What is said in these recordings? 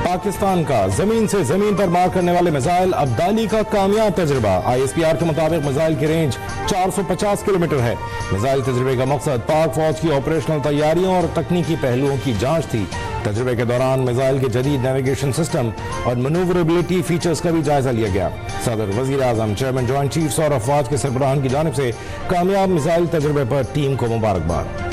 पाकिस्तान का जमीन से जमीन पर मार करने वाले मिसाइल अब्दाली का कामयाब तजुर्बा। ISPR के मुताबिक मिसाइल की रेंज 450 किलोमीटर है। मिसाइल तजुर्बे का मकसद पाक फौज की ऑपरेशनल तैयारियों और तकनीकी पहलुओं की जांच थी। तजुर्बे के दौरान मिसाइल के जदीद नेविगेशन सिस्टम और मनूवरेबिलिटी फीचर्स का भी जायजा लिया गया। सदर, वजीर आजम, चेयरमैन जॉइंट चीफ्स और अफवाज के सरबराहान की जानिब से कामयाब मिसाइल तजुर्बे पर टीम को मुबारकबाद।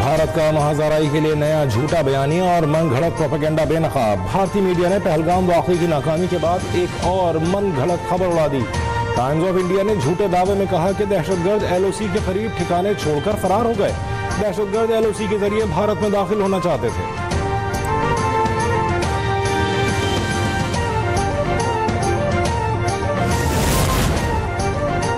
भारत का महाजराई के लिए नया झूठा बयानिया और मन घड़त प्रोपेगेंडा बेनकाब। भारतीय मीडिया ने पहलगाम वाक़ई की नाकामी के बाद एक और मन घड़त खबर उड़ा दी। टाइम्स ऑफ इंडिया ने झूठे दावे में कहा कि दहशतगर्द LOC के करीब ठिकाने छोड़कर फरार हो गए। दहशतगर्द LOC के जरिए भारत में दाखिल होना चाहते थे।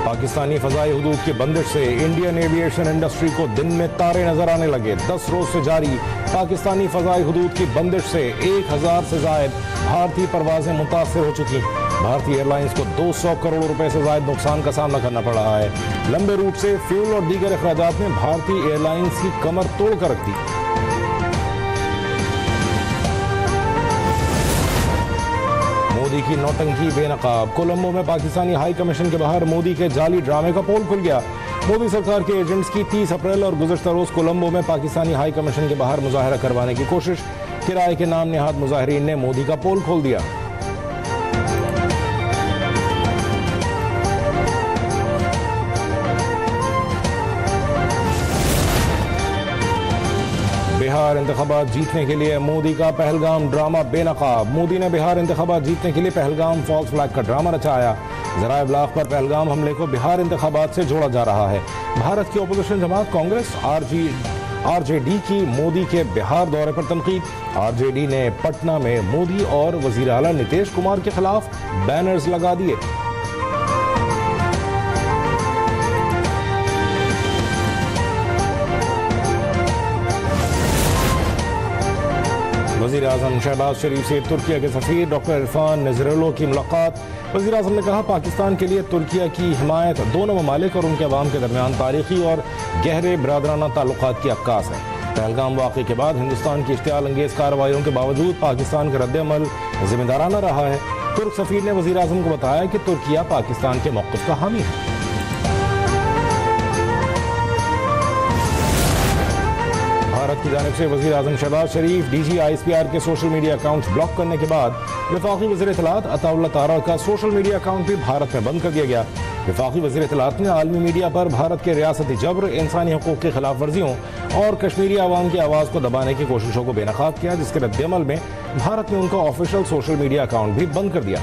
पाकिस्तानी फजाई हुदूद की बंदिश से इंडियन एविएशन इंडस्ट्री को दिन में तारे नजर आने लगे। 10 रोज से जारी पाकिस्तानी फजाई हुदूद की बंदिश से 1000 से जायद भारतीय परवाजें मुतासर हो चुकी। भारतीय एयरलाइंस को 200 करोड़ रुपए से जायद नुकसान का सामना करना पड़ रहा है। लंबे रूट से फ्यूल और दीगर अखराजात ने भारतीय एयरलाइंस की कमर तोड़ कर रख दी। मोदी की नौटंकी बेनकाब। कोलंबो में पाकिस्तानी हाई कमीशन के बाहर मोदी के जाली ड्रामे का पोल खुल गया। मोदी सरकार के एजेंट्स की 30 अप्रैल और गुज़श्ता रोज कोलंबो में पाकिस्तानी हाई कमीशन के बाहर मुजाहरा करवाने की कोशिश। किराए के नाम नेहाद मुजाहिरीन ने मोदी का पोल खोल दिया। बिहार इंतखाबात जीतने के लिए मोदी का पहलगाम ड्रामा बेनकाब। मोदी ने बिहार इंतखाबात जीतने के लिए पहलगाम फॉल्स फ्लैग का ड्रामा रचाया। ज़राए इब्लाग पर पहलगाम हमले को बिहार इंतखाबात से जोड़ा जा रहा है। भारत की अपोजिशन जमात कांग्रेस RJD की मोदी के बिहार दौरे पर तनकीद। RJD ने पटना में मोदी और वजीर आला नीतीश कुमार के खिलाफ बैनर्स लगा दिए। वज़ीर आज़म शहबाज शरीफ से तुर्किया के सफ़ीर डॉक्टर इरफान नज़रुल्लाह की मुलाकात। वज़ीर आज़म ने कहा, पाकिस्तान के लिए तुर्किया की हिमायत दोनों ममालिक और उनके अवाम के दरमियान तारीखी और गहरे बरादराना ताल्लुकात की अक्कास है। पहलगाम वाक़े के बाद हिंदुस्तान की इश्तियाल अंगेज़ कार्रवाइयों के बावजूद पाकिस्तान का रद्द-ए-अमल ज़िम्मेदाराना रहा है। तुर्क सफ़ीर ने वज़ीर आज़म को बताया कि तुर्किया पाकिस्तान के मौक़िफ़ का हामी है। भारत की जानिब से वज़ीर आज़म शहबाज शरीफ DG ISPR के सोशल मीडिया अकाउंट्स ब्लॉक करने के बाद वफाकी वज़ीर इत्तलात अताउल्लाह तारा का सोशल मीडिया अकाउंट भी भारत में बंद कर दिया गया। वफाकी वज़ीर इत्तलात ने आलमी मीडिया पर भारत के रियासती जबर, इंसानी हकूक़ की खिलाफ वर्जियों और कश्मीरी आवाम की आवाज़ को दबाने की कोशिशों को बेनकाब किया, जिसके रद्द-ए-अमल में भारत ने उनका ऑफिशियल सोशल मीडिया अकाउंट भी बंद कर दिया।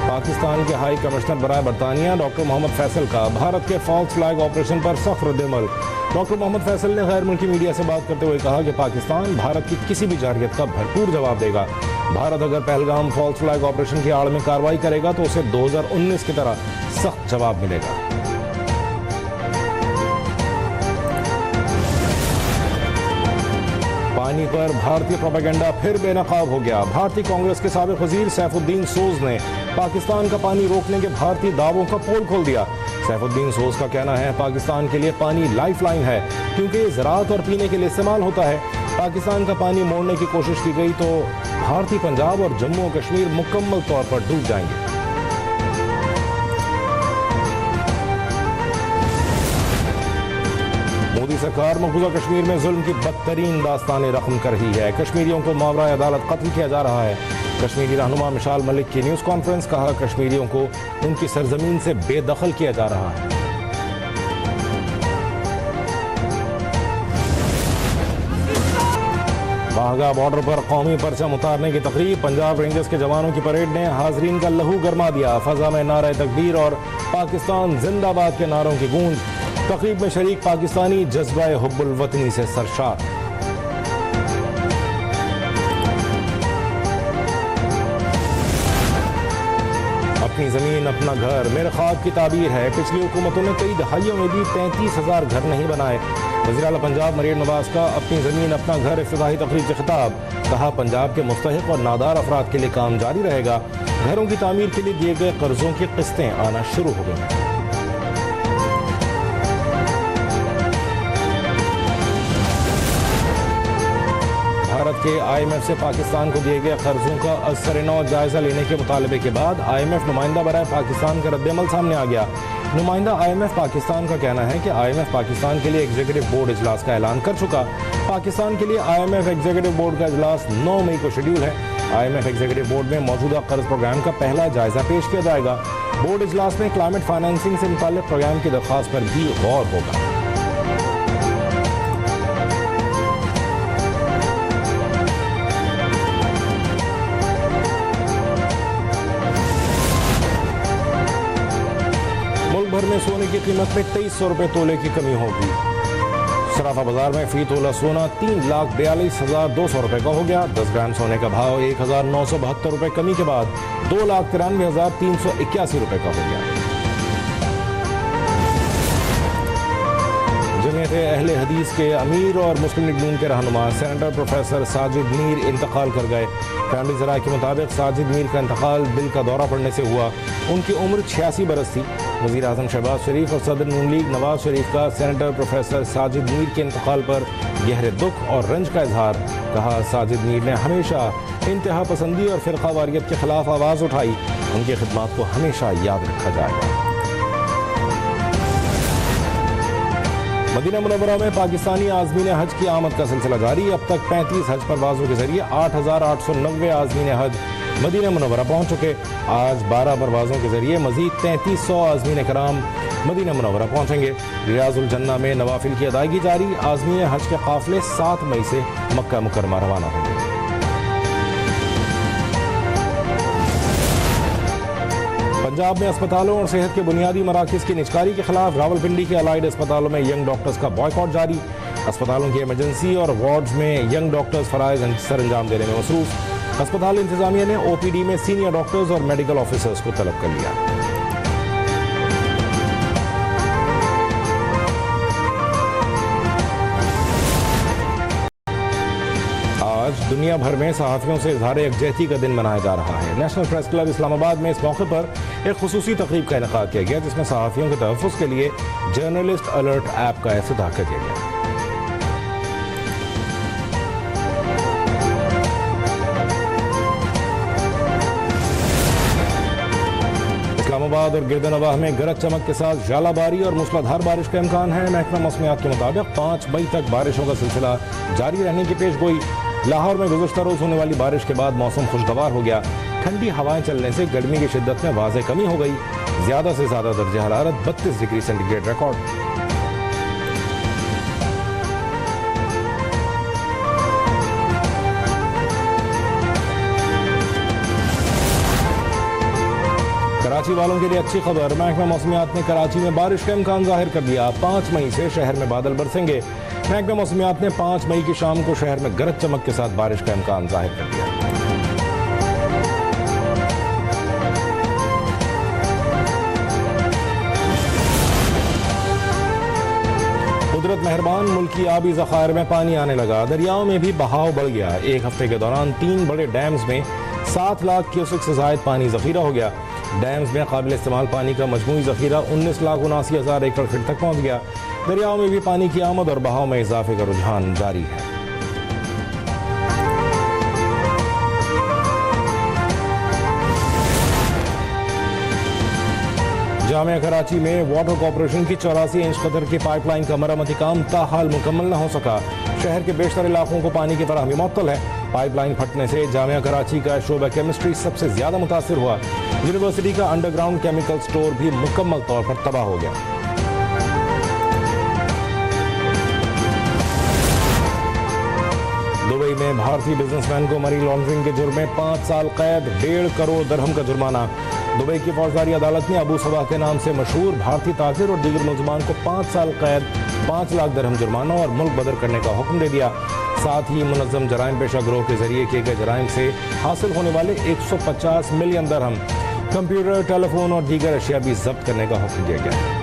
पाकिस्तान के हाई कमिश्नर बराए बरतानिया डॉक्टर मोहम्मद फैसल का भारत के फॉल्स फ्लैग ऑपरेशन पर सख्त रद्द-ए-अमल। डॉक्टर मोहम्मद फैसल ने गैर मुल्की मीडिया से बात करते हुए कहा कि पाकिस्तान भारत की किसी भी जारहियत का भरपूर जवाब देगा। भारत अगर पहलगाम फॉल्स फ्लैग ऑपरेशन की आड़ में कार्रवाई करेगा तो उसे 2019 की तरह सख्त जवाब मिलेगा। पानी पर भारतीय प्रोपेगेंडा फिर बेनकाब हो गया। भारतीय कांग्रेस के साबिक वजीर सैफुद्दीन सोज ने पाकिस्तान का पानी रोकने के भारतीय दावों का पोल खोल दिया। सैफुद्दीन सोज का कहना है, पाकिस्तान के लिए पानी लाइफलाइन है, क्योंकि ये ज़राअत और पीने के लिए इस्तेमाल होता है। पाकिस्तान का पानी मोड़ने की कोशिश की गई तो भारतीय पंजाब और जम्मू और कश्मीर मुकम्मल तौर पर डूब जाएंगे। मोदी सरकार मकबूजा कश्मीर में जुल्म की बदतरीन दास्तानें रकम कर रही है। कश्मीरियों को मावरा अदालत कत्ल किया जा रहा है। कश्मीरी रहनुमा मिशाल मलिक की न्यूज़ कॉन्फ्रेंस, कहा कश्मीरियों को उनकी सरजमीन से बेदखल किया जा रहा है। वाघा बॉर्डर पर कौमी परचम उतारने की तकरीब। पंजाब रेंजर्स के जवानों की परेड ने हाजरीन का लहू गरमा दिया। फजा में नारे तकबीर और पाकिस्तान जिंदाबाद के नारों की गूंज। तकरीब में शरीक पाकिस्तानी जज्बा हुब्बुल वतनी से सरशार। अपनी ज़मीन अपना घर मेरे ख्वाब की ताबीर है। पिछली हुकूमतों ने कई दहाइयों में भी 35,000 घर नहीं बनाए। वज़ीर आला पंजाब मरीम नवाज का अपनी ज़मीन अपना घर इफ्तिताही तकरीर से खिताब। कहा, पंजाब के मुस्तहिक और नादार अफराद के लिए काम जारी रहेगा। घरों की तामीर के लिए दिए गए कर्जों की किस्तें आना शुरू हो गई। भारत के IMF से पाकिस्तान को दिए गए कर्जों का असर-ए-नौ जायजा लेने के मुतालबे के बाद IMF नुमाइंदा बराए पाकिस्तान का रद्द-ए-अमल सामने आ गया। नुमाइंदा IMF पाकिस्तान का कहना है कि IMF पाकिस्तान के लिए एग्जीक्यूटिव बोर्ड इजलास का ऐलान कर चुका। पाकिस्तान के लिए IMF एग्जीक्यूटिव बोर्ड का इजलास 9 मई को शेड्यूल है। IMF एग्जीक्यूटिव बोर्ड में मौजूदा कर्ज प्रोग्राम का पहला जायजा पेश किया जाएगा। बोर्ड इजलास में क्लाइमेट फाइनेंसिंग से मुताल्लिक प्रोग्राम की दरख्वास्त पर भी गौर होगा। भर में सोने की कीमत में 2300 रुपये तोले की कमी होगी। सराफा बाजार में फी तोला सोना 3,42,200 रुपये का हो गया। 10 ग्राम सोने का भाव 1,972 रुपये कमी के बाद 2,93,381 रुपये का हो गया। जमीयत अहले हदीस के अमीर और मुस्लिम लीग नून के रहनुमा सेनेटर प्रोफेसर साजिद मीर इंतकाल कर गए। फैमिली ज़राए के मुताबिक साजिद मीर का इंतकाल दिल का दौरा पड़ने से हुआ। उनकी उम्र 86 बरस थी। वज़ीर आज़म शहबाज शरीफ और सदर नून लीग नवाज शरीफ का सेनेटर प्रोफेसर साजिद मीर के इंतकाल पर गहरे दुख और रंज का इजहार। कहा, साजिद मीर ने हमेशा इंतहा पसंदी और फ़िरका वारियत के खिलाफ आवाज़ उठाई। उनकी खिदमत को हमेशा याद रखा जाएगा। मदीना मुनव्वरा में पाकिस्तानी आज़मीन हज की आमद का सिलसिला जारी। अब तक 35 हज परवाज़ों के जरिए 8,890 आज़मीन हज मदीना मुनव्वरा पहुँच चुके। आज 12 परवाज़ों के जरिए मज़ीद 3300 आज़मीन कराम मदीना मुनव्वरा पहुँचेंगे। रियाजुल जन्ना में नवाफिल की अदायगी जारी। आज़मीन हज के काफ़िले 7 मई से मक्का मुकरमा रवाना होंगे। पंजाब में अस्पतालों और सेहत के बुनियादी मराकज़ की निजकारी के खिलाफ रावलपिंडी के अलाइड अस्पतालों में यंग डॉक्टर्स का बॉयकॉट जारी। अस्पतालों की इमरजेंसी और वार्ड्स में यंग डॉक्टर्स फराइज़ सर अंजाम देने में मसरूफ। अस्पताल इंतजामिया ने OPD में सीनियर डॉक्टर्स और मेडिकल ऑफिसर्स को तलब कर लिया। आज दुनिया भर में सहाफ़ियों से इज़हार यकजहती का दिन मनाया जा रहा है। नेशनल प्रेस क्लब इस्लामाबाद में इस मौके पर एक खुसूसी तकरीब का इनेकाद किया गया, जिसमें सहाफ़ियों के तहफ़्फ़ुज़ के लिए जर्नलिस्ट अलर्ट ऐप का इफ्तिताह कर दिया गया। इस्लामाबाद और गिरदनवाह में गरज चमक के साथ झालाबारी और मूसलाधार बारिश का इम्कान है। महकमा मौसमियात के मुताबिक 5 मई तक बारिशों का सिलसिला जारी रहने की पेश गोई। लाहौर में गुज़श्ता रोज़ होने वाली बारिश के बाद मौसम खुशगवार हो गया। ठंडी हवाएं चलने से गर्मी की शिद्दत में वाज़ेह कमी हो गई। ज़्यादा से ज़्यादा दर्जा हरारत 32 डिग्री सेंटीग्रेड रिकॉर्ड। कराची वालों के लिए अच्छी खबर। महकमा मौसमियात ने कराची में बारिश का इम्कान जाहिर कर दिया। 5 मई से शहर में बादल बरसेंगे। महकमा मौसमियात ने 5 मई की शाम को शहर में गरज चमक के साथ बारिश का इम्कान जाहिर कर दिया। कुदरत मेहरबान, मुल्क की आबी ज़खायर में पानी आने लगा। दरियाओं में भी बहाव बढ़ गया। एक हफ्ते के दौरान 3 बड़े डैम्स में 7 लाख क्यूसेक से ज़ायद पानी ज़ख़ीरा हो गया। डैम्स में काबिल इस्तेमाल पानी का मजमूई ज़ख़ीरा 19,79,000 एकड़ फीट तक पहुँच गया। दरियाओं में भी पानी की आमद और बहाव में इजाफे का रुझान जारी है। जामिया कराची में वाटर कॉर्पोरेशन की 84 इंच कदर की पाइपलाइन का मरम्मती काम ताहाल मुकम्मल न हो सका। शहर के बेशतर इलाकों को पानी की फराहमी मुअत्तल है। पाइपलाइन फटने से जामिया कराची का शोबा केमिस्ट्री सबसे ज्यादा मुतासिर हुआ। यूनिवर्सिटी का अंडरग्राउंड केमिकल स्टोर भी मुकम्मल तौर पर तबाह हो गया। दुबई में भारतीय बिजनेसमैन को मनी लॉन्ड्रिंग के जुर्म में 5 साल कैद, 1.5 करोड़ दिरहम का जुर्माना। दुबई की फौजदारी अदालत ने अबू सबाह के नाम से मशहूर भारतीय ताजिर और दीगर मुलजमान को 5 साल कैद, 5 लाख दिरहम जुर्माना और मुल्क बदर करने का हुक्म दे दिया। साथ ही मुनज़्ज़म जराइम पेशा गिरोह के जरिए किए गए जराइम से हासिल होने वाले 150 मिलियन दिरहम कंप्यूटर, टेलीफोन और दीगर अशिया भी जब्त करने का हुक्म दिया गया है।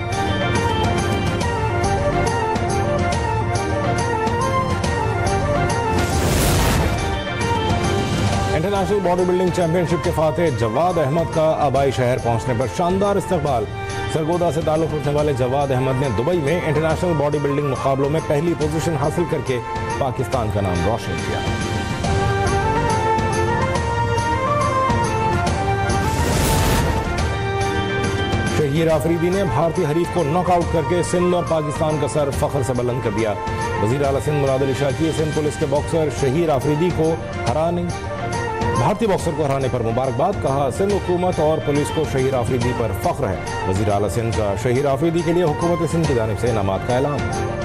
इंटरनेशनल बॉडी बिल्डिंग चैंपियनशिप के फातेह जवाद अहमद का आबाई शहर पहुंचने पर शानदार इस्तकबाल। सरगोदा से ताल्लुक रखने वाले जवाद अहमद ने दुबई में इंटरनेशनल बॉडी बिल्डिंग मुकाबलों में पहली पोजीशन हासिल करके पाकिस्तान का नाम रोशन किया। शहीर आफरीदी ने भारतीय हरीफ को नॉकआउट करके सिंध और पाकिस्तान का सर फख्र से बुलंद कर दिया। वजीर आला सिंध मुराद अली शाह की सिंध पुलिस के बॉक्सर शहीर आफरीदी को भारतीय बॉक्सर को हराने पर मुबारकबाद। कहा, सिंध हुकूमत और पुलिस को शहीर आफरीदी पर फख्र है। वजीर आला सिंध का शहीर आफरीदी के लिए हुकूमत सिंध की जानिब से इनामात का ऐलान।